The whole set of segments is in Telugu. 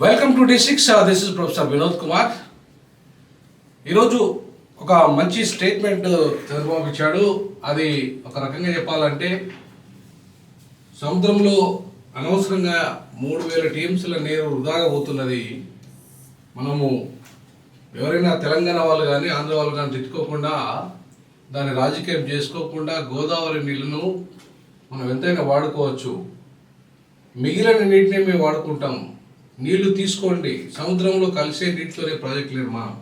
Welcome to D6. This is professor Vinod Kumar. ఈరోజు ఒక మంచి స్టేట్మెంట్ చంద్రబాబు ఇచ్చాడు. అది ఒక రకంగా చెప్పాలంటే సముద్రంలో అనవసరంగా 3000 టీఎంసీల నీరు వృధాగా పోతున్నది. మనము ఎవరైనా తెలంగాణ వాళ్ళు కానీ ఆంధ్ర వాళ్ళు కానీ తిట్టుకోకుండా దాన్ని రాజకీయం చేసుకోకుండా గోదావరి నీళ్ళను మనం ఎంతైనా వాడుకోవచ్చు. మిగిలిన నీటిని మేము వాడుకుంటాం. నీళ్లు తీసుకోండి. సముద్రంలో కలిసే నీటితోనే ప్రాజెక్టు నిర్మాణం.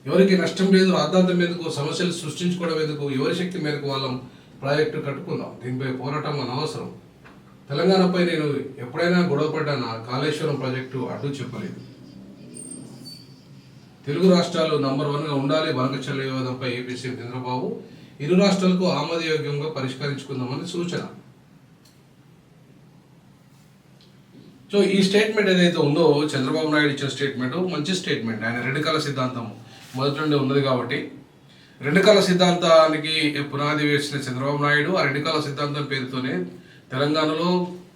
ఎవరికి నష్టం లేదు, రాద్ధాంతం ఎందుకు, సమస్యలు సృష్టించుకోవడం ఎందుకు, ఎవరి శక్తి మేరకు వాళ్ళం ప్రాజెక్టు కట్టుకుందాం. దీనిపై పోరాటం అనవసరం. తెలంగాణపై నేను ఎప్పుడైనా గొడవపడ్డానా కాళేశ్వరం ప్రాజెక్టు అడ్డు చెప్పలేదు. తెలుగు రాష్ట్రాలు నంబర్ 1గా ఉండాలి. బనకచెర్ల వివాదంపై ఏపీ సీఎం చంద్రబాబు ఇరు రాష్ట్రాలకు ఆమోదయోగ్యంగా పరిష్కరించుకుందామని సూచన. సో ఈ స్టేట్మెంట్ ఏదైతే ఉందో చంద్రబాబు నాయుడు ఇచ్చిన స్టేట్మెంట్ మంచి స్టేట్మెంట్. ఆయన రెండు కళ సిద్ధాంతం మొదటి నుండి ఉన్నది కాబట్టి రెండు కళ సిద్ధాంతానికి పునాది వేసిన చంద్రబాబు నాయుడు ఆ రెండు కళ సిద్ధాంతం పేరుతోనే తెలంగాణలో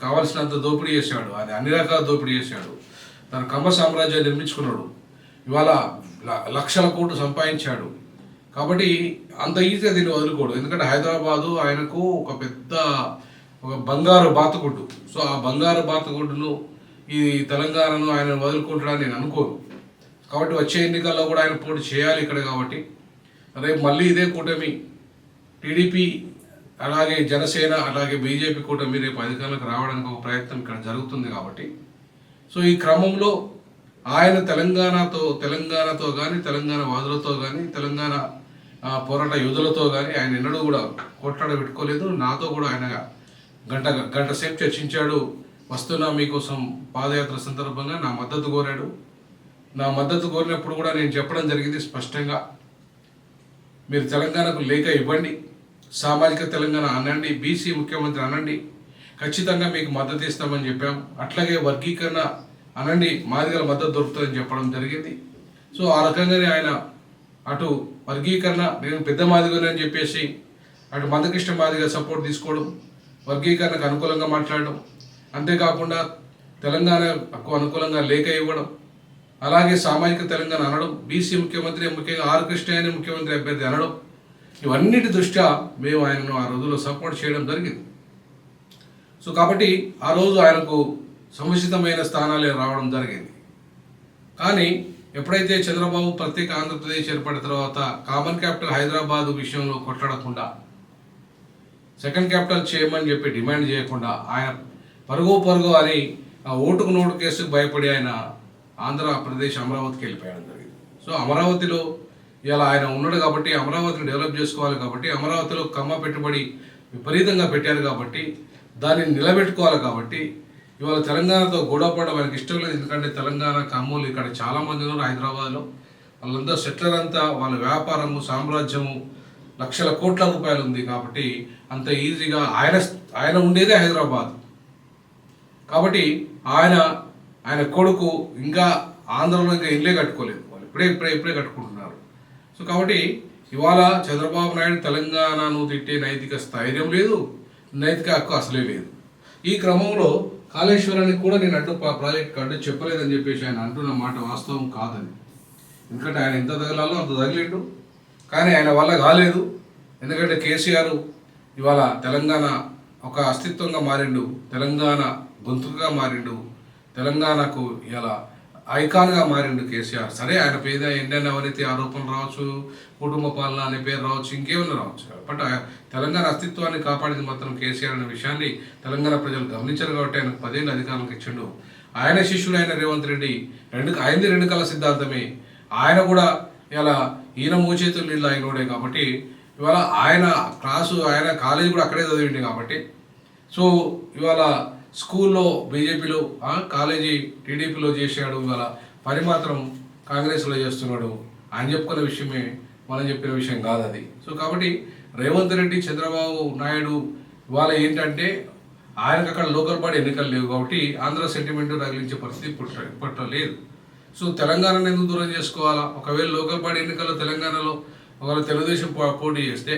కావాల్సినంత దోపిడీ చేశాడు. అది అన్ని రకాల దోపిడీ చేశాడు. తన కమ్మ సామ్రాజ్యాన్ని నిర్మించుకున్నాడు. ఇవాళ లక్షల కోట్లు సంపాదించాడు. కాబట్టి అంత ఈజీగా దీన్ని వదులుకోడు. ఎందుకంటే హైదరాబాదు ఆయనకు ఒక బంగారు బాతగుడ్డు. సో ఆ బంగారు బాతగుడ్డును ఈ తెలంగాణను ఆయన వదులుకుంటాడని నేను అనుకోను. కాబట్టి వచ్చే ఎన్నికల్లో కూడా ఆయన పోటీ చేయాలి ఇక్కడ. కాబట్టి రేపు మళ్ళీ ఇదే కూటమి టీడీపీ అలాగే జనసేన అలాగే బీజేపీ కూటమి రేపు అధికారంలోకి రావడానికి ఒక ప్రయత్నం ఇక్కడ జరుగుతుంది. కాబట్టి సో ఈ క్రమంలో ఆయన తెలంగాణతో కానీ తెలంగాణ వాదులతో కానీ తెలంగాణ పోరాట యోధులతో కానీ ఆయన ఎన్నడూ కూడా కొట్లాడ పెట్టుకోలేదు. నాతో కూడా ఆయన గంట సేపు చర్చించాడు. వస్తున్నా మీకోసం పాదయాత్ర సందర్భంగా నా మద్దతు కోరాడు. నా మద్దతు కోరినప్పుడు కూడా నేను చెప్పడం జరిగింది స్పష్టంగా, మీరు తెలంగాణకు లేఖ ఇవ్వండి, సామాజిక తెలంగాణ అనండి, బీసీ ముఖ్యమంత్రి అనండి, ఖచ్చితంగా మీకు మద్దతు ఇస్తామని చెప్పాం. అట్లాగే వర్గీకరణ అనండి, మాదిగల మద్దతు దొరుకుతుందని చెప్పడం జరిగింది. సో ఆ రకంగానే ఆయన అటు వర్గీకరణ నేను పెద్ద మాదిగని అని చెప్పేసి అటు మందకృష్ణ మాదిగ సపోర్ట్ తీసుకోవడం, వర్గీకరణకు అనుకూలంగా మాట్లాడడం, అంతేకాకుండా తెలంగాణకు అనుకూలంగా లేఖ ఇవ్వడం, అలాగే సామాజిక తెలంగాణ అనడం, బీసీ ముఖ్యమంత్రి ముఖ్యంగా ఆర్ కృష్ణయ్యని ముఖ్యమంత్రి అభ్యర్థి అనడం, ఇవన్నిటి దృష్ట్యా మేము ఆయనను ఆ రోజుల్లో సపోర్ట్ చేయడం జరిగింది. సో కాబట్టి ఆ రోజు ఆయనకు సముచితమైన స్థానాలే రావడం జరిగింది. కానీ ఎప్పుడైతే చంద్రబాబు ప్రత్యేక ఆంధ్రప్రదేశ్ ఏర్పడిన తర్వాత కామన్ క్యాపిటల్ హైదరాబాద్ విషయంలో కొట్లాడకుండా సెకండ్ క్యాపిటల్ చేయమని చెప్పి డిమాండ్ చేయకుండా ఆయన పరుగు అని ఆ ఓటుకు నోటు కేసుకు భయపడి ఆయన ఆంధ్రప్రదేశ్ అమరావతికి వెళ్ళిపోయడం జరిగింది. సో అమరావతిలో ఇలా ఆయన ఉన్నాడు కాబట్టి అమరావతిని డెవలప్ చేసుకోవాలి కాబట్టి అమరావతిలో కమ్మ పెట్టుబడి విపరీతంగా పెట్టారు కాబట్టి దాన్ని నిలబెట్టుకోవాలి కాబట్టి ఇవాళ తెలంగాణతో గొడవపడడం ఆయనకి ఇష్టం లేదు. ఎందుకంటే తెలంగాణ కమ్మోలు ఇక్కడ చాలామంది ఉన్నారు హైదరాబాద్లో. వాళ్ళంతా సెటిలర్ అంతా వాళ్ళ వ్యాపారము సామ్రాజ్యము లక్షల కోట్ల రూపాయలు ఉంది కాబట్టి అంత ఈజీగా ఆయన ఉండేదే హైదరాబాద్. కాబట్టి ఆయన కొడుకు ఇంకా ఆంధ్రలో ఇంకా ఇల్లే కట్టుకోలేదు. వాళ్ళు ఇప్పుడే కట్టుకుంటున్నారు. సో కాబట్టి ఇవాళ చంద్రబాబు నాయుడు తెలంగాణను తిట్టే నైతిక స్థైర్యం లేదు, నైతిక హక్కు అసలే లేదు. ఈ క్రమంలో కాళేశ్వరానికి కూడా నేను ప్రాజెక్ట్ అడ్డు చెప్పలేదని చెప్పేసి ఆయన అంటున్న మాట వాస్తవం కాదని. ఎందుకంటే ఆయన ఎంత తగలాలో అంత తగిలిండు, కానీ ఆయన వల్ల కాలేదు. ఎందుకంటే కేసీఆర్ ఇవాళ తెలంగాణ ఒక అస్తిత్వంగా మారిండు, తెలంగాణ గొంతుగా మారిండు, తెలంగాణకు ఇలా ఐకాన్గా మారిండు కేసీఆర్. సరే ఆయన పేద ఎన్నెన్న అవినీతి ఆరోపణలు రావచ్చు, కుటుంబ పాలన అనే పేరు రావచ్చు, ఇంకేమన్నా రావచ్చు. బట్ తెలంగాణ అస్తిత్వాన్ని కాపాడింది మాత్రం కేసీఆర్ అనే విషయాన్ని తెలంగాణ ప్రజలు గమనించారు కాబట్టి ఆయనకు 10 ఏళ్ళు అధికారంలోకి ఇచ్చిండు. ఆయన శిష్యుడు అయిన రేవంత్ రెడ్డి ఆయనది రెండు కళ సిద్ధాంతమే. ఆయన కూడా ఇలా ఈయన మోచేతులు నీళ్ళు అయినోడే కాబట్టి ఇవాళ ఆయన కాలేజీ కూడా అక్కడే చదివింది కాబట్టి సో ఇవాళ స్కూల్లో బీజేపీలో కాలేజీ టీడీపీలో చేశాడు. ఇవాళ పని మాత్రం కాంగ్రెస్లో చేస్తున్నాడు. ఆయన చెప్పుకున్న విషయమే మనం చెప్పిన విషయం కాదు అది. సో కాబట్టి రేవంత్ రెడ్డి చంద్రబాబు నాయుడు ఇవాళ ఏంటంటే ఆయనకు అక్కడ లోకల్ బాడీ ఎన్నికలు లేవు కాబట్టి ఆంధ్ర సెంటిమెంట్ రగిలించే పరిస్థితి ఇప్పట్లో లేదు. సో తెలంగాణను ఎందుకు దూరం చేసుకోవాలా? ఒకవేళ లోకల్ బాడీ ఎన్నికల్లో తెలంగాణలో ఒకవేళ తెలుగుదేశం పోటీ చేస్తే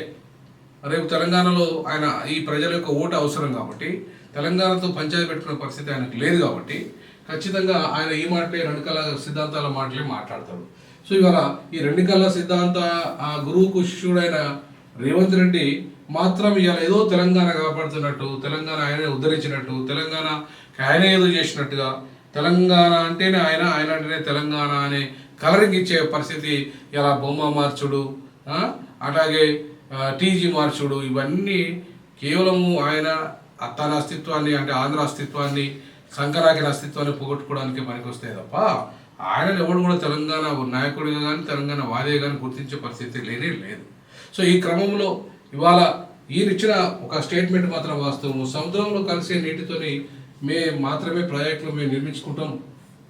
రేపు తెలంగాణలో ఆయన ఈ ప్రజల యొక్క ఓటు అవసరం కాబట్టి తెలంగాణతో పంచాయతీ పెట్టుకునే పరిస్థితి ఆయనకు లేదు కాబట్టి ఖచ్చితంగా ఆయన ఈ మాటలే రెండు కళ్ళ సిద్ధాంతాల మాటలే మాట్లాడతాడు. సో ఇవాళ ఈ రెండు కళ్ళ సిద్ధాంత ఆ గురువుకు శిష్యుడైన రేవంత్ రెడ్డి మాత్రం ఇవాళ ఏదో తెలంగాణ కాపాడుతున్నట్టు, తెలంగాణ ఆయనే ఉద్ధరించినట్టు, తెలంగాణ ఆయనే ఏదో చేసినట్టుగా, తెలంగాణ అంటేనే ఆయన, ఆయన అంటేనే తెలంగాణ అనే కలరింగ్ ఇచ్చే పరిస్థితి ఇలా బొమ్మ మార్చుడు, అలాగే టీజీ మార్చుడు, ఇవన్నీ కేవలము ఆయన తన అస్తిత్వాన్ని అంటే ఆంధ్ర అస్తిత్వాన్ని, సంకరాకిన అస్తిత్వాన్ని పోగొట్టుకోవడానికి పనికొస్తాయి తప్ప ఆయన ఎవడు కూడా తెలంగాణ నాయకుడిగా కానీ తెలంగాణ వాదే కానీ గుర్తించే పరిస్థితి లేనే లేదు. సో ఈ క్రమంలో ఇవాళ ఈయన ఇచ్చిన ఒక స్టేట్మెంట్ మాత్రం వాస్తవము. సముద్రంలో కలిసే నీటితోని మాత్రమే ప్రాజెక్టులు మేము నిర్మించుకుంటాం,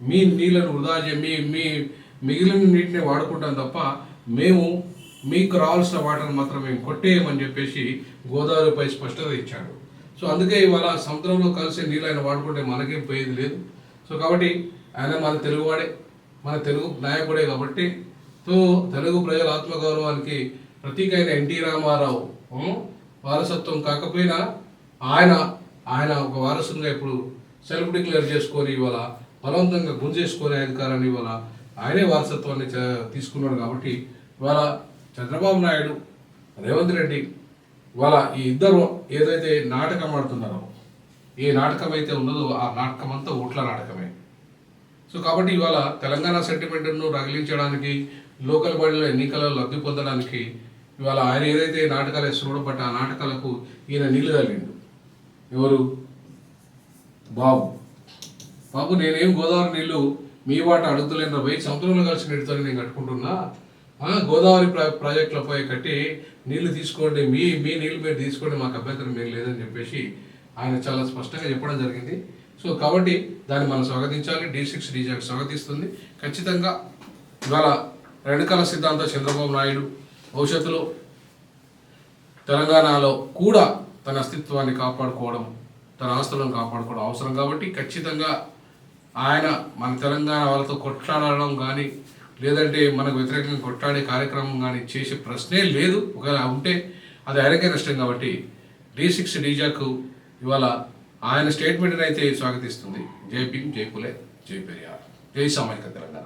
మీ నీళ్ళను వృధా మీ మిగిలిన నీటిని వాడుకుంటాం తప్ప మేము మీకు రావాల్సిన వాటర్ని మాత్రం మేము కొట్టేయమని చెప్పేసి గోదావరిపై స్పష్టత ఇచ్చాడు. సో అందుకే ఇవాళ సముద్రంలో కలిసే నీళ్ళు ఆయన వాడుకుంటే మనకేం పోయేది లేదు. సో కాబట్టి ఆయన మన తెలుగువాడే, మన తెలుగు నాయకుడే కాబట్టి సో తెలుగు ప్రజల ఆత్మగౌరవానికి ప్రతీక అయిన ఎన్టీ రామారావు వారసత్వం కాకపోయినా ఆయన ఒక వారసుగా ఇప్పుడు సెల్ఫ్ డిక్లేర్ చేసుకొని ఇవాళ బలవంతంగా గుంజేసుకునే అధికారాన్ని ఇవాళ ఆయనే వారసత్వాన్ని తీసుకున్నాడు. కాబట్టి ఇవాళ చంద్రబాబు నాయుడు, రేవంత్ రెడ్డి ఇవాళ ఈ ఇద్దరు ఏదైతే నాటకం ఆడుతున్నారో, ఏ నాటకం అయితే ఉన్నదో ఆ నాటకం అంతా ఓట్ల నాటకమే. సో కాబట్టి ఇవాళ తెలంగాణ సెంటిమెంట్ను రగిలించడానికి, లోకల్ బాడీలో ఎన్నికలలో లబ్ధి పొందడానికి ఇవాళ ఆయన ఏదైతే నాటకాలు వేస్తున్నాడో బట్ ఆ నాటకాలకు ఈయన నీళ్లు తల్లిండు. ఎవరు? బాబు నేనేం గోదావరి నీళ్లు మీ వాట అడుగుతలేను పోయి సముద్రంలో కలిసి నీటితో నేను కట్టుకుంటున్నా, గోదావరి ప్రాజెక్టులపై కట్టి నీళ్లు తీసుకోండి, మీ నీళ్ళు మీరు తీసుకోండి, మాకు అభ్యంతరం మీరు లేదని చెప్పేసి ఆయన చాలా స్పష్టంగా చెప్పడం జరిగింది. సో కాబట్టి దాన్ని మనం స్వాగతించాలి. D6 డీజాక్ స్వాగతిస్తుంది. ఖచ్చితంగా ఇవాళ రెండు కళ సిద్ధాంతం చంద్రబాబు నాయుడు భవిష్యత్తులో తెలంగాణలో కూడా తన అస్తిత్వాన్ని కాపాడుకోవడం, తన ఆస్తులను కాపాడుకోవడం అవసరం. కాబట్టి ఖచ్చితంగా ఆయన మన తెలంగాణ వాళ్ళతో కొట్లాడడం కానీ లేదంటే మనకు వ్యతిరేకంగా కొట్లాడే కార్యక్రమం కానీ చేసే ప్రశ్నే లేదు. ఒకవేళ ఉంటే అది ఆయనకే నష్టం. కాబట్టి D6 డీజాక్ ఇవాళ ఆయన స్టేట్మెంట్ని అయితే స్వాగతిస్తుంది. జై భీమ్, జై పులే, జై పెరియార్, జై సామాజిక తెలంగాణ.